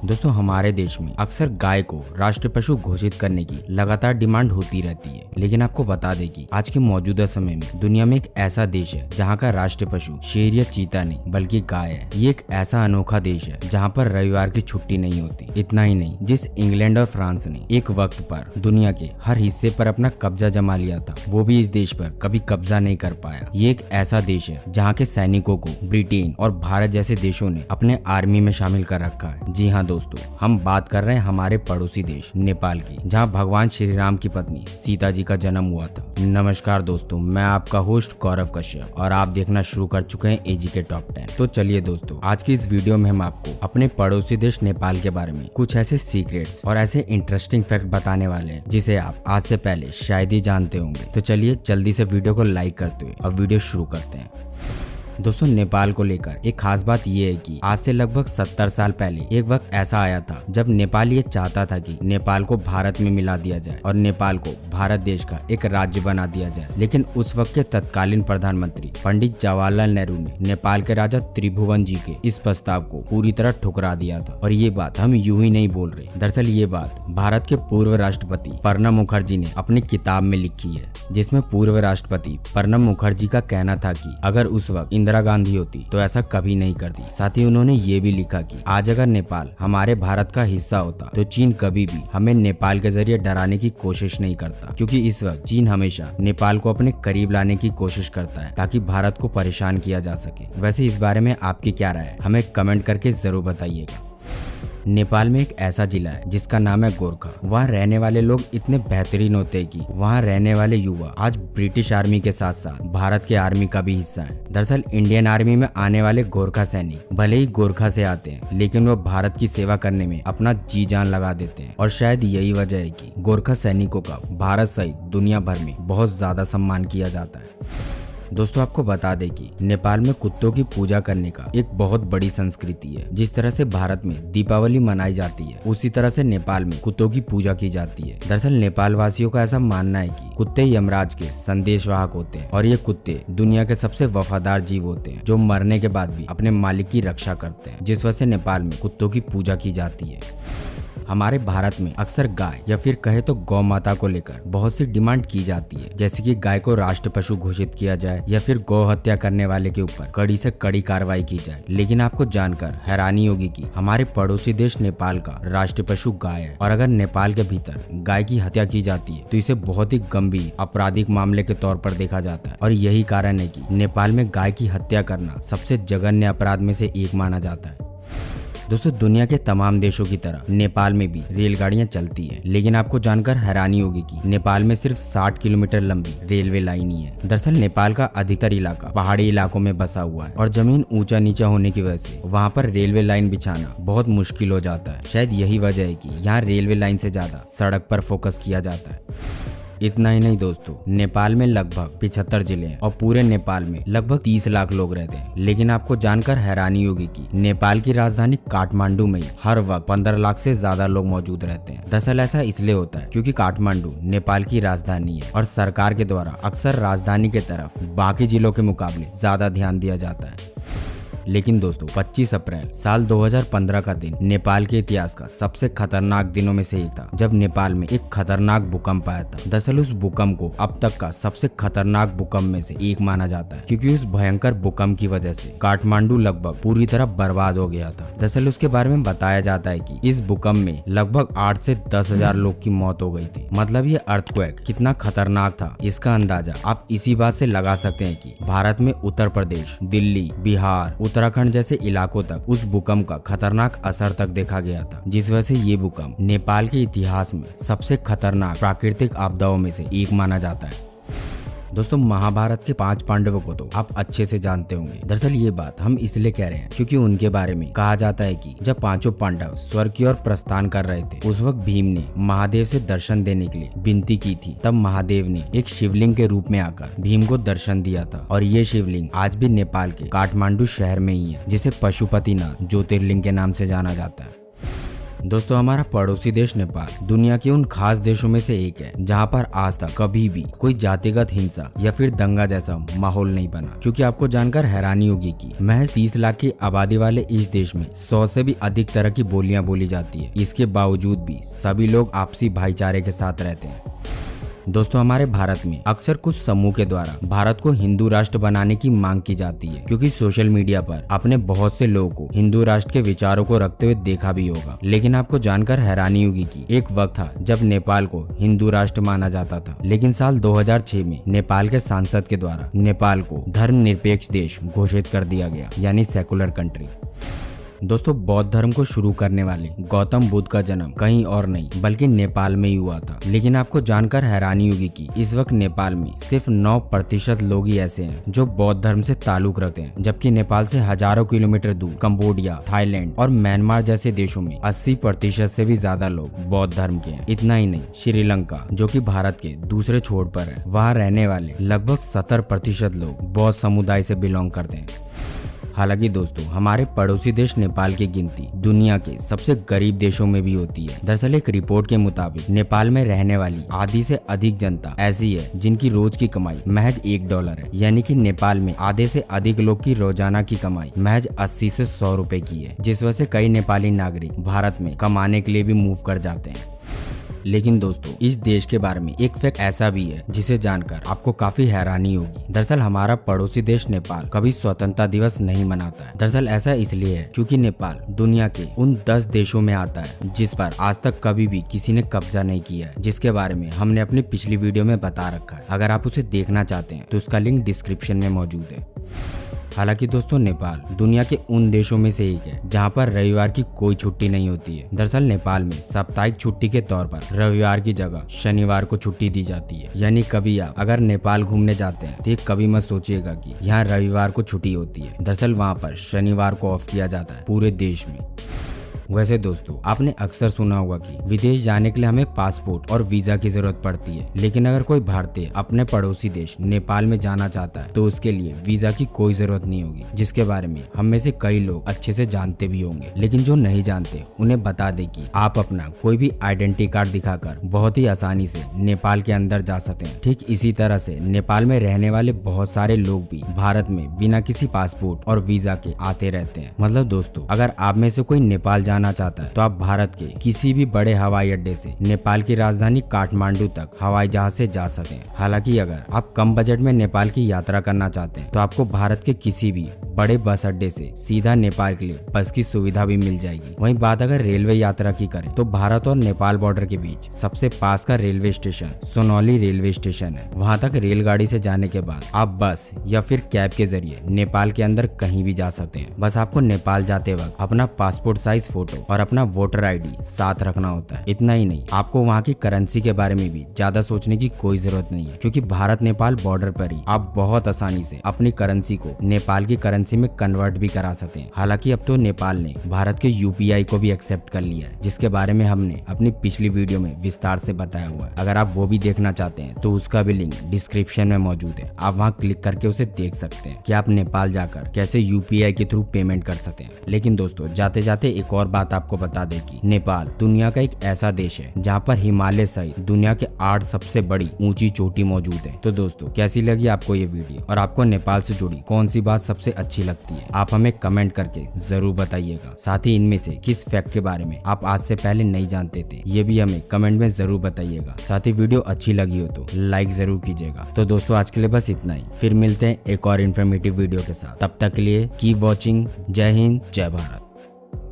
दोस्तों हमारे देश में अक्सर गाय को राष्ट्रीय पशु घोषित करने की लगातार डिमांड होती रहती है, लेकिन आपको बता दें कि आज के मौजूदा समय में दुनिया में एक ऐसा देश है जहां का राष्ट्रीय पशु शेर या चीता नहीं बल्कि गाय है। ये एक ऐसा अनोखा देश है जहां पर रविवार की छुट्टी नहीं होती। इतना ही नहीं, जिस इंग्लैंड और फ्रांस ने एक वक्त पर दुनिया के हर हिस्से पर अपना कब्जा जमा लिया था, वो भी इस देश पर कभी कब्जा नहीं कर पाया। ये एक ऐसा देश है जहाँ के सैनिकों को ब्रिटेन और भारत जैसे देशों ने अपने आर्मी में शामिल कर रखा है। जी हाँ दोस्तों, हम बात कर रहे हैं हमारे पड़ोसी देश नेपाल की, जहां भगवान श्री राम की पत्नी सीता जी का जन्म हुआ था। नमस्कार दोस्तों, मैं आपका होस्ट गौरव कश्यप और आप देखना शुरू कर चुके हैं एजी के टॉप 10। तो चलिए दोस्तों, आज की इस वीडियो में हम आपको अपने पड़ोसी देश नेपाल के बारे में कुछ ऐसे सीक्रेट्स और ऐसे इंटरेस्टिंग फैक्ट बताने वाले हैं जिसे आप आज से पहले शायद ही जानते होंगे। तो चलिए जल्दी से वीडियो को लाइक करते हुए अब वीडियो शुरू करते हैं। दोस्तों नेपाल को लेकर एक खास बात यह है कि आज से लगभग 70 साल पहले एक वक्त ऐसा आया था जब नेपाल ये चाहता था कि नेपाल को भारत में मिला दिया जाए और नेपाल को भारत देश का एक राज्य बना दिया जाए। लेकिन उस वक्त के तत्कालीन प्रधानमंत्री पंडित जवाहरलाल नेहरू ने नेपाल के राजा त्रिभुवन जी के इस प्रस्ताव को पूरी तरह ठुकरा दिया था। और ये बात हम यूं ही नहीं बोल रहे, दरअसल ये बात भारत के पूर्व राष्ट्रपति प्रणब मुखर्जी ने अपनी किताब में लिखी है, जिसमें पूर्व राष्ट्रपति प्रणब मुखर्जी का कहना था कि अगर उस वक्त इंदिरा गांधी होती तो ऐसा कभी नहीं करती। साथ ही उन्होंने ये भी लिखा कि आज अगर नेपाल हमारे भारत का हिस्सा होता तो चीन कभी भी हमें नेपाल के जरिए डराने की कोशिश नहीं करता, क्योंकि इस वक्त चीन हमेशा नेपाल को अपने करीब लाने की कोशिश करता है ताकि भारत को परेशान किया जा सके। वैसे इस बारे में आपकी क्या राय है, हमें कमेंट करके जरूर बताइएगा। नेपाल में एक ऐसा जिला है जिसका नाम है गोरखा। वहाँ रहने वाले लोग इतने बेहतरीन होते हैं कि वहाँ रहने वाले युवा आज ब्रिटिश आर्मी के साथ साथ भारत के आर्मी का भी हिस्सा है। दरअसल इंडियन आर्मी में आने वाले गोरखा सैनिक भले ही गोरखा से आते हैं, लेकिन वो भारत की सेवा करने में अपना जी जान लगा देते हैं। और शायद यही वजह है कि गोरखा सैनिकों का भारत सहित दुनिया भर में बहुत ज्यादा सम्मान किया जाता है। दोस्तों आपको बता दें कि नेपाल में कुत्तों की पूजा करने का एक बहुत बड़ी संस्कृति है। जिस तरह से भारत में दीपावली मनाई जाती है, उसी तरह से नेपाल में कुत्तों की पूजा की जाती है। दरअसल नेपाल वासियों का ऐसा मानना है कि कुत्ते यमराज के संदेशवाहक होते हैं और ये कुत्ते दुनिया के सबसे वफादार जीव होते हैं, जो मरने के बाद भी अपने मालिक की रक्षा करते हैं। जिस वजह से नेपाल में कुत्तों की पूजा की जाती है। हमारे भारत में अक्सर गाय या फिर कहे तो गौ माता को लेकर बहुत सी डिमांड की जाती है, जैसे कि गाय को राष्ट्र पशु घोषित किया जाए या फिर गौ हत्या करने वाले के ऊपर कड़ी से कड़ी कार्रवाई की जाए। लेकिन आपको जानकर हैरानी होगी कि हमारे पड़ोसी देश नेपाल का राष्ट्रीय पशु गाय है, और अगर नेपाल के भीतर गाय की हत्या की जाती है तो इसे बहुत ही गंभीर आपराधिक मामले के तौर पर देखा जाता है। और यही कारण है कि नेपाल में गाय की हत्या करना सबसे जघन्य अपराध में से एक माना जाता है। दोस्तों दुनिया के तमाम देशों की तरह नेपाल में भी रेलगाड़ियां चलती हैं, लेकिन आपको जानकर हैरानी होगी कि नेपाल में सिर्फ 60 किलोमीटर लंबी रेलवे लाइन ही है। दरअसल नेपाल का अधिकतर इलाका पहाड़ी इलाकों में बसा हुआ है और जमीन ऊंचा नीचा होने की वजह से वहाँ पर रेलवे लाइन बिछाना बहुत मुश्किल हो जाता है। शायद यही वजह है कि यहाँ रेलवे लाइन से ज्यादा सड़क पर फोकस किया जाता है। इतना ही नहीं दोस्तों, नेपाल में लगभग 75 जिले हैं और पूरे नेपाल में लगभग 30 लाख लोग रहते हैं। लेकिन आपको जानकर हैरानी होगी कि नेपाल की राजधानी काठमांडू में ही हर वक्त 15 लाख से ज्यादा लोग मौजूद रहते हैं। दरअसल ऐसा इसलिए होता है क्योंकि काठमांडू नेपाल की राजधानी है और सरकार के द्वारा अक्सर राजधानी के तरफ बाकी जिलों के मुकाबले ज्यादा ध्यान दिया जाता है। लेकिन दोस्तों 25 अप्रैल साल 2015 का दिन नेपाल के इतिहास का सबसे खतरनाक दिनों में से एक था, जब नेपाल में एक खतरनाक भूकंप आया था। दरअसल उस भूकंप को अब तक का सबसे खतरनाक भूकंप में से एक माना जाता है, क्योंकि उस भयंकर भूकंप की वजह से काठमांडू लगभग पूरी तरह बर्बाद हो गया था। दरअसल उसके बारे में बताया जाता है कि इस भूकंप में लगभग 8 से 10 हजार लोग की मौत हो गई थी। मतलब ये अर्थक्वेक कितना खतरनाक था, इसका अंदाजा आप इसी बात से लगा सकते हैं कि भारत में उत्तर प्रदेश, दिल्ली, बिहार, उत्तराखंड जैसे इलाकों तक उस भूकंप का खतरनाक असर तक देखा गया था, जिस वजह से ये भूकंप नेपाल के इतिहास में सबसे खतरनाक प्राकृतिक आपदाओं में से एक माना जाता है। दोस्तों महाभारत के 5 पांडवों को तो आप अच्छे से जानते होंगे। दरअसल ये बात हम इसलिए कह रहे हैं क्योंकि उनके बारे में कहा जाता है कि जब 5 पांडव स्वर्ग की ओर प्रस्थान कर रहे थे, उस वक्त भीम ने महादेव से दर्शन देने के लिए विनती की थी। तब महादेव ने एक शिवलिंग के रूप में आकर भीम को दर्शन दिया था, और ये शिवलिंग आज भी नेपाल के काठमांडू शहर में ही है, जिसे पशुपतिनाथ ज्योतिर्लिंग के नाम से जाना जाता है। दोस्तों हमारा पड़ोसी देश नेपाल दुनिया के उन खास देशों में से एक है जहां पर आज तक कभी भी कोई जातिगत हिंसा या फिर दंगा जैसा माहौल नहीं बना। क्योंकि आपको जानकर हैरानी होगी कि महज 30 लाख की आबादी वाले इस देश में 100 से भी अधिक तरह की बोलियां बोली जाती है। इसके बावजूद भी सभी लोग आपसी भाईचारे के साथ रहते हैं। दोस्तों हमारे भारत में अक्सर कुछ समूह के द्वारा भारत को हिंदू राष्ट्र बनाने की मांग की जाती है, क्योंकि सोशल मीडिया पर आपने बहुत से लोगों को हिंदू राष्ट्र के विचारों को रखते हुए देखा भी होगा। लेकिन आपको जानकर हैरानी होगी कि एक वक्त था जब नेपाल को हिंदू राष्ट्र माना जाता था, लेकिन साल 2006 में नेपाल के सांसद के द्वारा नेपाल को धर्मनिरपेक्ष देश घोषित कर दिया गया, यानी सेकुलर कंट्री। दोस्तों बौद्ध धर्म को शुरू करने वाले गौतम बुद्ध का जन्म कहीं और नहीं बल्कि नेपाल में ही हुआ था। लेकिन आपको जानकर हैरानी होगी कि इस वक्त नेपाल में सिर्फ 9% लोग ही ऐसे हैं जो बौद्ध धर्म से ताल्लुक रखते हैं, जबकि नेपाल से हजारों किलोमीटर दूर कंबोडिया, थाईलैंड और म्यांमार जैसे देशों में 80% से भी ज्यादा लोग बौद्ध धर्म के हैं। इतना ही नहीं, श्रीलंका जो कि भारत के दूसरे छोर पर है, वहाँ रहने वाले लगभग 70% लोग बौद्ध समुदाय से बिलोंग करते हैं। हालांकि दोस्तों हमारे पड़ोसी देश नेपाल की गिनती दुनिया के सबसे गरीब देशों में भी होती है। दरअसल एक रिपोर्ट के मुताबिक नेपाल में रहने वाली आधी से अधिक जनता ऐसी है जिनकी रोज की कमाई महज $1 है, यानी कि नेपाल में आधे से अधिक लोग की रोजाना की कमाई महज 80 से 100 रुपए की है, जिस वजह से कई नेपाली नागरिक भारत में कमाने के लिए भी मूव कर जाते हैं। लेकिन दोस्तों इस देश के बारे में एक फैक्ट ऐसा भी है जिसे जानकर आपको काफी हैरानी होगी। दरअसल हमारा पड़ोसी देश नेपाल कभी स्वतंत्रता दिवस नहीं मनाता है। दरअसल ऐसा इसलिए है क्योंकि नेपाल दुनिया के उन 10 देशों में आता है जिस पर आज तक कभी भी किसी ने कब्जा नहीं किया है, जिसके बारे में हमने अपनी पिछली वीडियो में बता रखा है। अगर आप उसे देखना चाहते हैं तो उसका लिंक डिस्क्रिप्शन में मौजूद है। हालांकि दोस्तों नेपाल दुनिया के उन देशों में से एक है जहां पर रविवार की कोई छुट्टी नहीं होती है। दरअसल नेपाल में साप्ताहिक छुट्टी के तौर पर रविवार की जगह शनिवार को छुट्टी दी जाती है। यानी कभी आप अगर नेपाल घूमने जाते हैं तो कभी मत सोचिएगा कि यहाँ रविवार को छुट्टी होती है। दरअसल वहाँ पर शनिवार को ऑफ किया जाता है पूरे देश में। वैसे दोस्तों आपने अक्सर सुना होगा कि विदेश जाने के लिए हमें पासपोर्ट और वीजा की जरूरत पड़ती है, लेकिन अगर कोई भारतीय अपने पड़ोसी देश नेपाल में जाना चाहता है तो उसके लिए वीजा की कोई जरूरत नहीं होगी, जिसके बारे में हम में से कई लोग अच्छे से जानते भी होंगे। लेकिन जो नहीं जानते उन्हें बता दे कि आप अपना कोई भी आइडेंटिटी कार्ड दिखाकर बहुत ही आसानी से नेपाल के अंदर जा सकते हैं। ठीक इसी तरह से नेपाल में रहने वाले बहुत सारे लोग भी भारत में बिना किसी पासपोर्ट और वीजा के आते रहते हैं। मतलब दोस्तों अगर आप में से कोई नेपाल जाना चाहता है तो आप भारत के किसी भी बड़े हवाई अड्डे से नेपाल की राजधानी काठमांडू तक हवाई जहाज से जा सकते हैं। हालांकि अगर आप कम बजट में नेपाल की यात्रा करना चाहते हैं तो आपको भारत के किसी भी बड़े बस अड्डे से सीधा नेपाल के लिए बस की सुविधा भी मिल जाएगी। वहीं बात अगर रेलवे यात्रा की करें तो भारत और नेपाल बॉर्डर के बीच सबसे पास का railway station Sonauli railway station है। वहां तक रेलगाड़ी से जाने के बाद आप बस या फिर कैब के जरिए नेपाल के अंदर कहीं भी जा सकते हैं। बस आपको नेपाल जाते वक्त अपना पासपोर्ट साइज फोटो और अपना वोटर आईडी साथ रखना होता है। इतना ही नहीं, आपको वहाँ की करेंसी के बारे में भी ज्यादा सोचने की कोई जरूरत नहीं है, क्योंकि भारत नेपाल बॉर्डर पर ही आप बहुत आसानी से अपनी करेंसी को नेपाल की करेंसी में कन्वर्ट भी करा सकते हैं। हालांकि अब तो नेपाल ने भारत के UPI को भी एक्सेप्ट कर लिया है, जिसके बारे में हमने अपनी पिछली वीडियो में विस्तार से बताया हुआ है। अगर आप वो भी देखना चाहते हैं तो उसका भी लिंक डिस्क्रिप्शन में मौजूद है। आप वहाँ क्लिक करके उसे देख सकते हैं कि आप नेपाल जाकर कैसे UPI के थ्रू पेमेंट कर सकते हैं। लेकिन दोस्तों जाते जाते एक और बात आपको बता दें कि नेपाल दुनिया का एक ऐसा देश है जहाँ पर हिमालय सहित दुनिया के 8 सबसे बड़ी ऊंची चोटी मौजूद है। तो दोस्तों कैसी लगी आपको ये वीडियो और आपको नेपाल से जुड़ी कौन सी बात सबसे अच्छी लगती है, आप हमें कमेंट करके जरूर बताइएगा। साथ ही इनमें से किस फैक्ट के बारे में आप आज से पहले नहीं जानते थे ये भी हमें कमेंट में जरूर बताइएगा। साथ ही वीडियो अच्छी लगी हो तो लाइक जरूर कीजिएगा। तो दोस्तों आज के लिए बस इतना ही, फिर मिलते हैं एक और इन्फॉर्मेटिव वीडियो के साथ। तब तक के लिए कीप वॉचिंग। जय हिंद, जय भारत।